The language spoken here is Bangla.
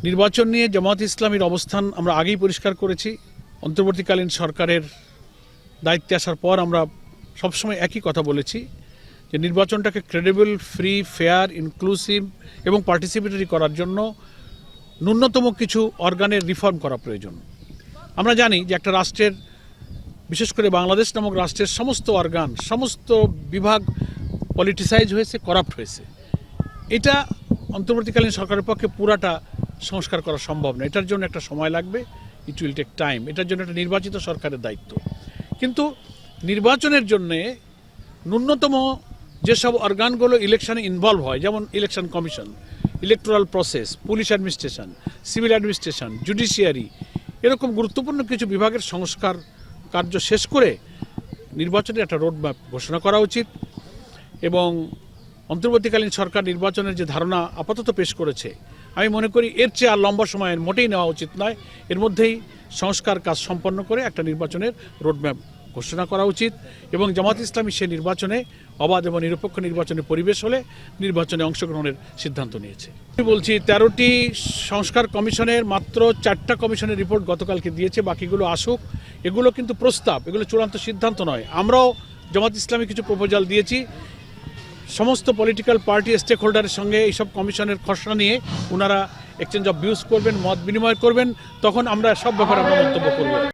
নির্বাচন নিয়ে জামায়াত ইসলামীর অবস্থান আমরা আগেই পরিষ্কার করেছি। অন্তর্বর্তীকালীন সরকারের দায়িত্বে আসার পর আমরা সবসময় একই কথা বলেছি যে নির্বাচনটাকে ক্রেডিবল, ফ্রি, ফেয়ার, ইনক্লুসিভ এবং পার্টিসিপেটরি করার জন্য ন্যূনতম কিছু অর্গানের রিফর্ম করা প্রয়োজন। আমরা জানি যে একটা রাষ্ট্রের, বিশেষ করে বাংলাদেশ নামক রাষ্ট্রের সমস্ত অর্গান, সমস্ত বিভাগ পলিটিসাইজ হয়েছে, করাপ্ট হয়েছে। এটা অন্তর্বর্তীকালীন সরকারের পক্ষে পুরাটা সংস্কার করা সম্ভব না। এটার জন্য একটা সময় লাগবে, ইট উইল টেক টাইম। এটার জন্য একটা নির্বাচিত সরকারের দায়িত্ব। কিন্তু নির্বাচনের জন্যে ন্যূনতম যেসব অর্গানগুলো ইলেকশনে ইনভলভ হয়, যেমন election commission, electoral process, police administration, civil administration, judiciary, এরকম গুরুত্বপূর্ণ কিছু বিভাগের সংস্কার কার্য শেষ করে নির্বাচনের একটা রোডম্যাপ ঘোষণা করা উচিত। এবং অন্তর্বর্তীকালীন সরকার নির্বাচনের যে ধারণা আপাতত পেশ করেছে, আমি মনে করি এর চেয়ে আর লম্বা সময়ের মোটেই নেওয়া উচিত নয়। এর মধ্যেই সংস্কার কাজ সম্পন্ন করে একটা নির্বাচনের রোডম্যাপ ঘোষণা করা উচিত। এবং জামাত ইসলামী সে নির্বাচনে অবাধ এবং নিরপেক্ষ নির্বাচনের পরিবেশ হলে নির্বাচনে অংশগ্রহণের সিদ্ধান্ত নিয়েছে। আমি বলছি 13টি সংস্কার কমিশনের মাত্র 4টা কমিশনের রিপোর্ট গতকালকে দিয়েছে, বাকিগুলো আসুক। এগুলো কিন্তু প্রস্তাব, এগুলো চূড়ান্ত সিদ্ধান্ত নয়। আমরাও জামাত ইসলামী কিছু প্রপোজাল দিয়েছি। সমস্ত পলিটিক্যাল পার্টি স্টেক হোল্ডারের সঙ্গে এইসব কমিশনের খসড়া নিয়ে ওনারা এক্সচেঞ্জ অফ ভিউজ করবেন, মত বিনিময় করবেন, তখন আমরা সব ব্যাপারে আমরা মন্তব্য করব।